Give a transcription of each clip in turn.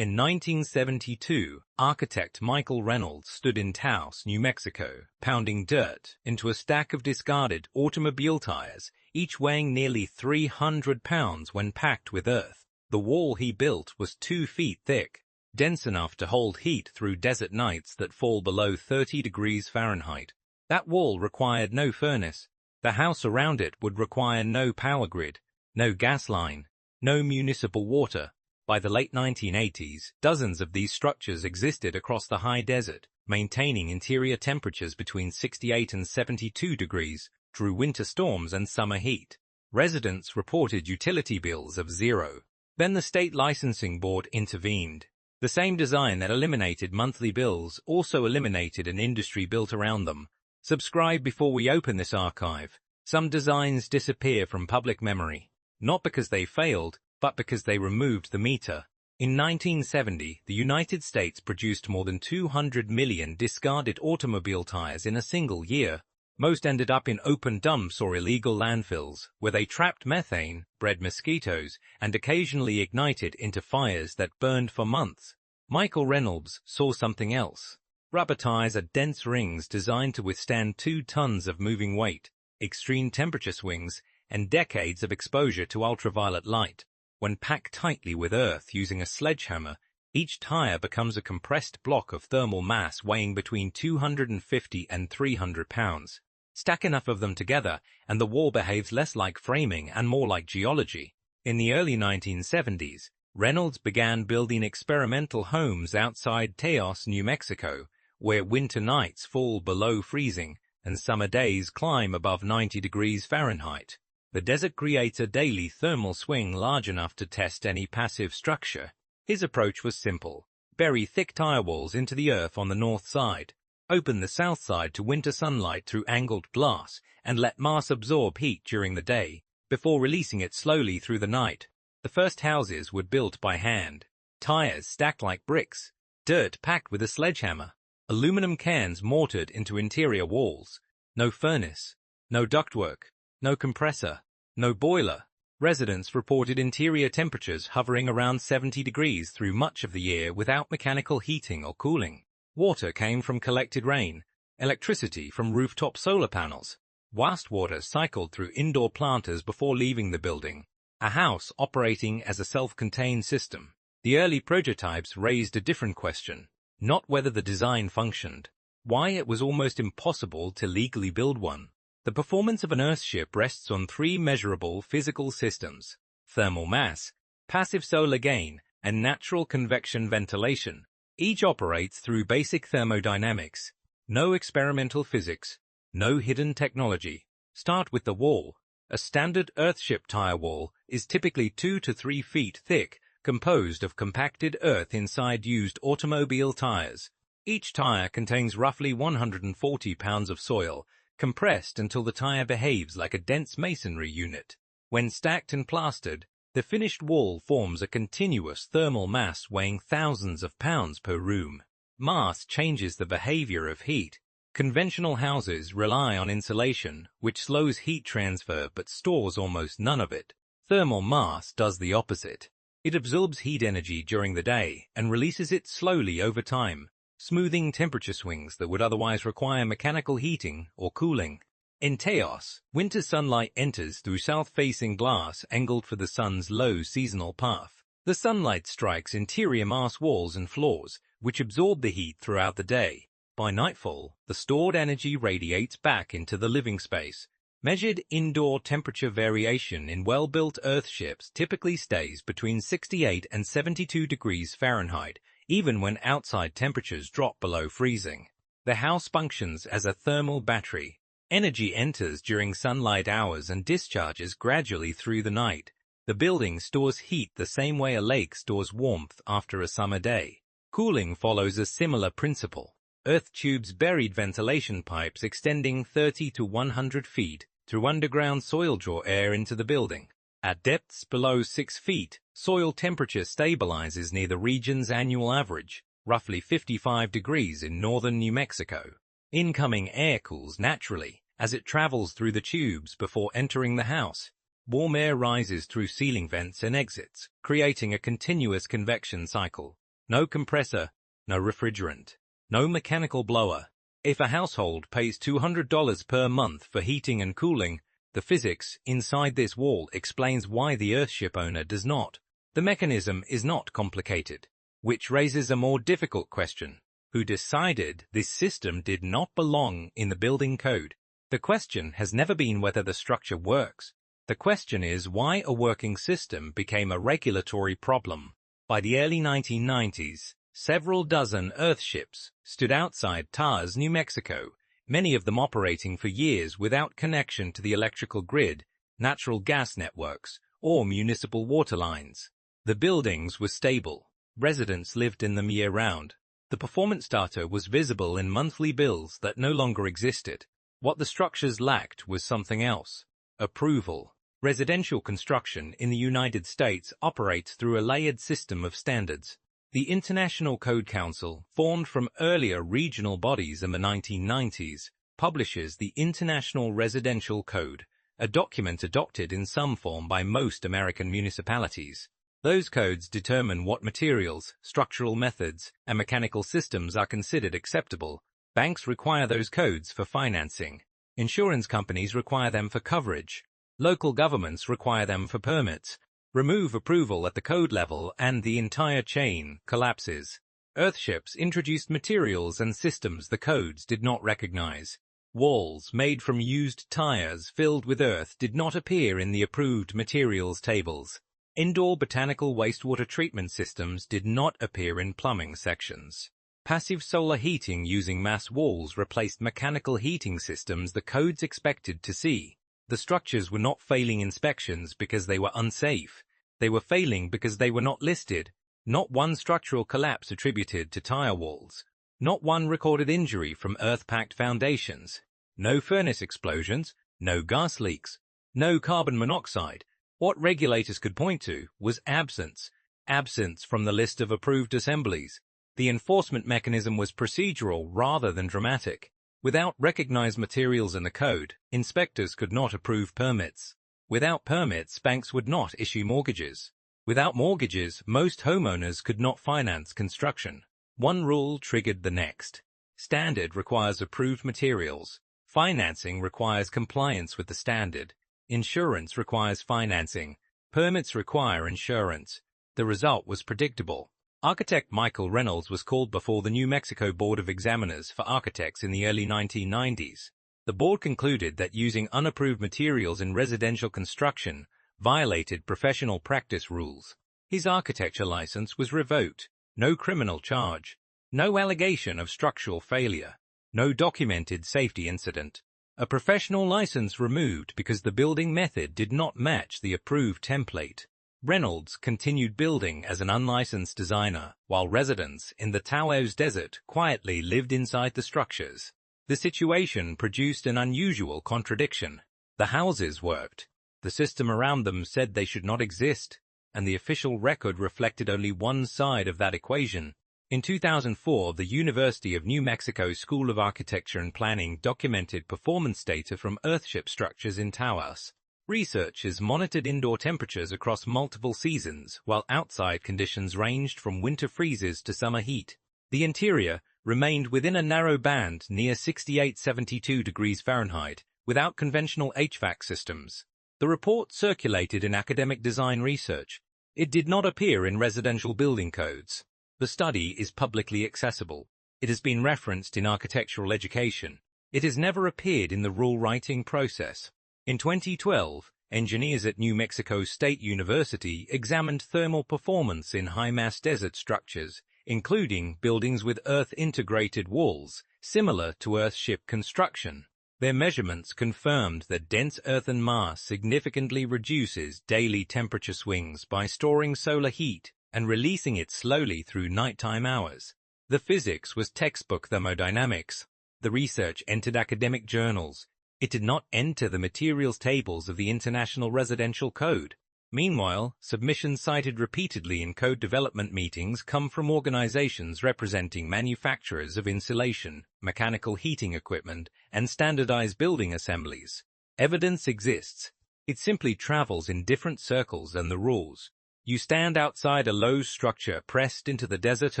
In 1972, architect Michael Reynolds stood in Taos, New Mexico, pounding dirt into a stack of discarded automobile tires, each weighing nearly 300 pounds when packed with earth. The wall he built was 2 feet thick, dense enough to hold heat through desert nights that fall below 30 degrees Fahrenheit. That wall required no furnace. The house around it would require no power grid, no gas line, no municipal water. By the late 1980s, dozens of these structures existed across the high desert, maintaining interior temperatures between 68 and 72 degrees through winter storms and summer heat. Residents reported utility bills of zero. Then the state licensing board intervened. The same design that eliminated monthly bills also eliminated an industry built around them. Subscribe before we open this archive. Some designs disappear from public memory, not because they failed, but because they removed the meter. In 1970, the United States produced more than 200 million discarded automobile tires in a single year. Most ended up in open dumps or illegal landfills, where they trapped methane, bred mosquitoes, and occasionally ignited into fires that burned for months. Michael Reynolds saw something else. Rubber tires are dense rings designed to withstand 2 tons of moving weight, extreme temperature swings, and decades of exposure to ultraviolet light. When packed tightly with earth using a sledgehammer, each tire becomes a compressed block of thermal mass weighing between 250 and 300 pounds. Stack enough of them together, and the wall behaves less like framing and more like geology. In the early 1970s, Reynolds began building experimental homes outside Taos, New Mexico, where winter nights fall below freezing and summer days climb above 90 degrees Fahrenheit. The desert creates a daily thermal swing large enough to test any passive structure. His approach was simple. Bury thick tire walls into the earth on the north side. Open the south side to winter sunlight through angled glass, and let mass absorb heat during the day, before releasing it slowly through the night. The first houses were built by hand. Tires stacked like bricks. Dirt packed with a sledgehammer. Aluminum cans mortared into interior walls. No furnace. No ductwork. No compressor. No boiler. Residents reported interior temperatures hovering around 70 degrees through much of the year without mechanical heating or cooling. Water came from collected rain, electricity from rooftop solar panels. Wastewater cycled through indoor planters before leaving the building. A house operating as a self-contained system. The early prototypes raised a different question, not whether the design functioned, why it was almost impossible to legally build one. The performance of an Earthship rests on 3 measurable physical systems: thermal mass, passive solar gain, and natural convection ventilation. Each operates through basic thermodynamics. No experimental physics, no hidden technology. Start with the wall. A standard Earthship tire wall is typically 2 to 3 feet thick, composed of compacted earth inside used automobile tires. Each tire contains roughly 140 pounds of soil, compressed until the tire behaves like a dense masonry unit. When stacked and plastered, the finished wall forms a continuous thermal mass weighing thousands of pounds per room. Mass changes the behavior of heat. Conventional houses rely on insulation, which slows heat transfer but stores almost none of it. Thermal mass does the opposite. It absorbs heat energy during the day and releases it slowly over time, smoothing temperature swings that would otherwise require mechanical heating or cooling. In Taos, winter sunlight enters through south-facing glass angled for the sun's low seasonal path. The sunlight strikes interior mass walls and floors, which absorb the heat throughout the day. By nightfall, the stored energy radiates back into the living space. Measured indoor temperature variation in well-built Earthships typically stays between 68 and 72 degrees Fahrenheit, even when outside temperatures drop below freezing. The house functions as a thermal battery. Energy enters during sunlight hours and discharges gradually through the night. The building stores heat the same way a lake stores warmth after a summer day. Cooling follows a similar principle. Earth tubes buried ventilation pipes extending 30 to 100 feet through underground soil draw air into the building. At depths below 6 feet, soil temperature stabilizes near the region's annual average, roughly 55 degrees in northern New Mexico. Incoming air cools naturally as it travels through the tubes before entering the house. Warm air rises through ceiling vents and exits, creating a continuous convection cycle. No compressor, no refrigerant, no mechanical blower. If a household pays $200 per month for heating and cooling, the physics inside this wall explains why the Earthship owner does not. The mechanism is not complicated, which raises a more difficult question. Who decided this system did not belong in the building code? The question has never been whether the structure works. The question is why a working system became a regulatory problem. By the early 1990s, several dozen Earthships stood outside Taos, New Mexico, many of them operating for years without connection to the electrical grid, natural gas networks, or municipal water lines. The buildings were stable. Residents lived in them year-round. The performance data was visible in monthly bills that no longer existed. What the structures lacked was something else: approval. Residential construction in the United States operates through a layered system of standards. The International Code Council, formed from earlier regional bodies in the 1990s, publishes the International Residential Code, a document adopted in some form by most American municipalities. Those codes determine what materials, structural methods, and mechanical systems are considered acceptable. Banks require those codes for financing. Insurance companies require them for coverage. Local governments require them for permits. Remove approval at the code level and the entire chain collapses. Earthships introduced materials and systems the codes did not recognize. Walls made from used tires filled with earth did not appear in the approved materials tables. Indoor botanical wastewater treatment systems did not appear in plumbing sections. Passive solar heating using mass walls replaced mechanical heating systems the codes expected to see. The structures were not failing inspections because they were unsafe. They were failing because they were not listed. Not one structural collapse attributed to tire walls. Not one recorded injury from earth-packed foundations. No furnace explosions. No gas leaks. No carbon monoxide. What regulators could point to was absence. Absence from the list of approved assemblies. The enforcement mechanism was procedural rather than dramatic. Without recognized materials in the code, inspectors could not approve permits. Without permits, banks would not issue mortgages. Without mortgages, most homeowners could not finance construction. One rule triggered the next. Standard requires approved materials. Financing requires compliance with the standard. Insurance requires financing. Permits require insurance. The result was predictable. Architect Michael Reynolds was called before the New Mexico Board of Examiners for Architects in the early 1990s. The board concluded that using unapproved materials in residential construction violated professional practice rules. His architecture license was revoked. No criminal charge. No allegation of structural failure. No documented safety incident. A professional license removed because the building method did not match the approved template. Reynolds continued building as an unlicensed designer, while residents in the Taos Desert quietly lived inside the structures. The situation produced an unusual contradiction. The houses worked. The system around them said they should not exist, and the official record reflected only one side of that equation. In 2004, the University of New Mexico School of Architecture and Planning documented performance data from Earthship structures in Taos. Researchers monitored indoor temperatures across multiple seasons, while outside conditions ranged from winter freezes to summer heat. The interior remained within a narrow band near 68-72 degrees Fahrenheit, without conventional HVAC systems. The report circulated in academic design research. It did not appear in residential building codes. The study is publicly accessible. It has been referenced in architectural education. It has never appeared in the rule writing process. In 2012, engineers at New Mexico State University examined thermal performance in high-mass desert structures, including buildings with earth-integrated walls, similar to Earthship construction. Their measurements confirmed that dense earthen mass significantly reduces daily temperature swings by storing solar heat and releasing it slowly through nighttime hours. The physics was textbook thermodynamics. The research entered academic journals. It did not enter the materials tables of the International Residential Code. Meanwhile, submissions cited repeatedly in code development meetings come from organizations representing manufacturers of insulation, mechanical heating equipment, and standardized building assemblies. Evidence exists. It simply travels in different circles than the rules. You stand outside a low structure pressed into the desert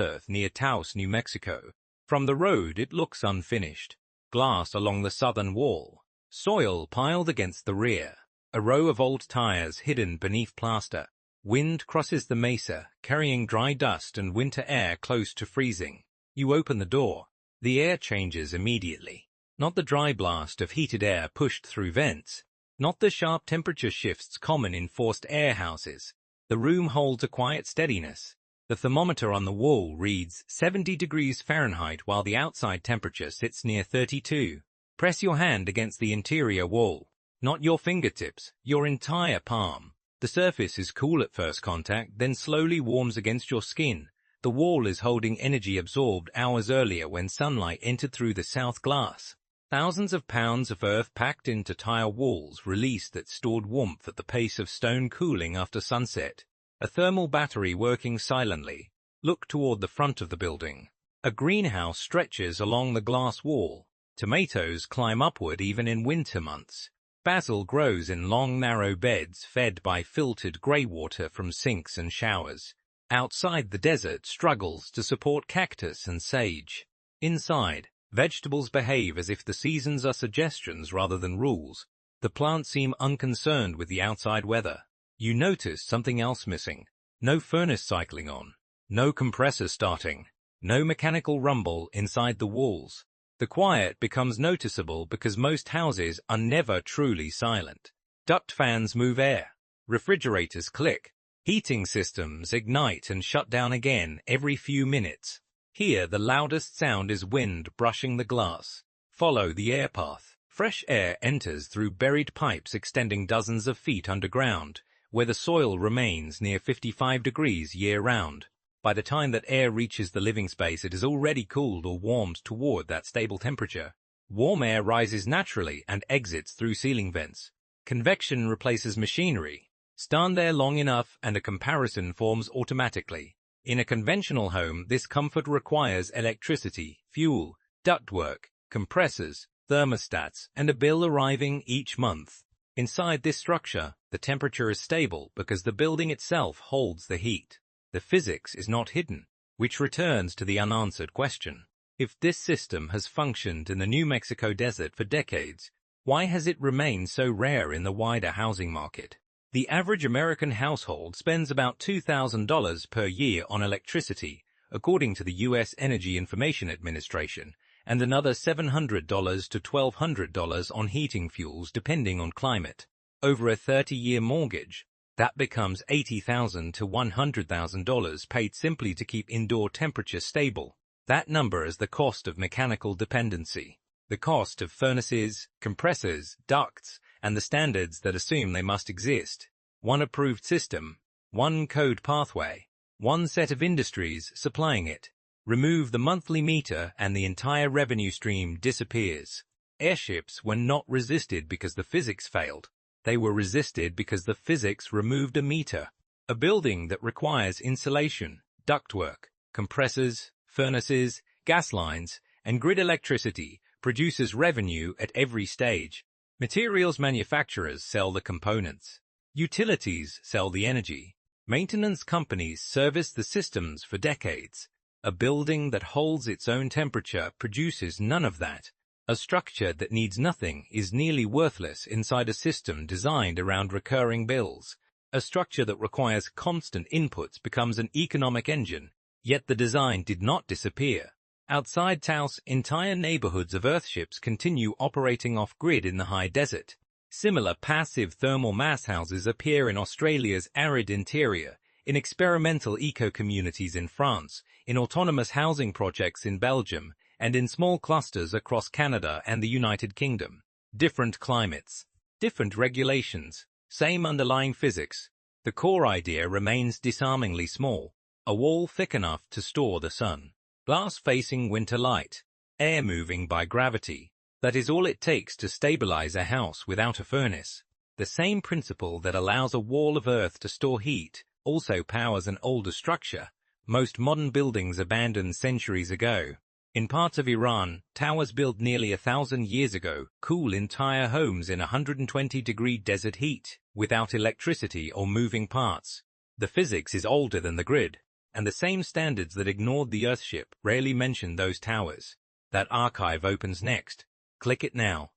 earth near Taos, New Mexico. From the road, it looks unfinished. Glass along the southern wall, soil piled against the rear, a row of old tires hidden beneath plaster. Wind crosses the mesa, carrying dry dust and winter air close to freezing. You open the door. The air changes immediately. Not the dry blast of heated air pushed through vents. Not the sharp temperature shifts common in forced air houses. The room holds a quiet steadiness. The thermometer on the wall reads 70 degrees Fahrenheit while the outside temperature sits near 32. Press your hand against the interior wall. Not your fingertips, your entire palm. The surface is cool at first contact, then slowly warms against your skin. The wall is holding energy absorbed hours earlier when sunlight entered through the south glass. Thousands of pounds of earth packed into tile walls released that stored warmth at the pace of stone cooling after sunset. A thermal battery working silently. Look toward the front of the building. A greenhouse stretches along the glass wall. Tomatoes climb upward even in winter months. Basil grows in long, narrow beds fed by filtered grey water from sinks and showers. Outside, the desert struggles to support cactus and sage. Inside, vegetables behave as if the seasons are suggestions rather than rules. The plants seem unconcerned with the outside weather. You notice something else missing. No furnace cycling on. No compressor starting. No mechanical rumble inside the walls. The quiet becomes noticeable because most houses are never truly silent. Duct fans move air. Refrigerators click. Heating systems ignite and shut down again every few minutes. Here, the loudest sound is wind brushing the glass. Follow the air path. Fresh air enters through buried pipes extending dozens of feet underground, where the soil remains near 55 degrees year-round. By the time that air reaches the living space, it is already cooled or warmed toward that stable temperature. Warm air rises naturally and exits through ceiling vents. Convection replaces machinery. Stand there long enough and a comparison forms automatically. In a conventional home, this comfort requires electricity, fuel, ductwork, compressors, thermostats, and a bill arriving each month. Inside this structure, the temperature is stable because the building itself holds the heat. The physics is not hidden, which returns to the unanswered question. If this system has functioned in the New Mexico desert for decades, why has it remained so rare in the wider housing market? The average American household spends about $2,000 per year on electricity, according to the U.S. Energy Information Administration, and another $700 to $1,200 on heating fuels depending on climate. Over a 30-year mortgage, that becomes $80,000 to $100,000 paid simply to keep indoor temperature stable. That number is the cost of mechanical dependency, the cost of furnaces, compressors, ducts, and the standards that assume they must exist. One approved system, one code pathway, one set of industries supplying it. Remove the monthly meter and the entire revenue stream disappears. Airships were not resisted because the physics failed. They were resisted because the physics removed a meter. A building that requires insulation, ductwork, compressors, furnaces, gas lines, and grid electricity produces revenue at every stage. Materials manufacturers sell the components. Utilities sell the energy. Maintenance companies service the systems for decades. A building that holds its own temperature produces none of that. A structure that needs nothing is nearly worthless inside a system designed around recurring bills. A structure that requires constant inputs becomes an economic engine, yet the design did not disappear. Outside Taos, entire neighborhoods of Earthships continue operating off-grid in the high desert. Similar passive thermal mass houses appear in Australia's arid interior, in experimental eco-communities in France, in autonomous housing projects in Belgium, and in small clusters across Canada and the United Kingdom. Different climates, different regulations, same underlying physics. The core idea remains disarmingly small, a wall thick enough to store the sun. Glass facing winter light, air moving by gravity. That is all it takes to stabilize a house without a furnace. The same principle that allows a wall of earth to store heat also powers an older structure, most modern buildings abandoned centuries ago. In parts of Iran, towers built nearly 1,000 years ago cool entire homes in 120-degree desert heat, without electricity or moving parts. The physics is older than the grid, and the same standards that ignored the Earthship rarely mention those towers. That archive opens next. Click it now.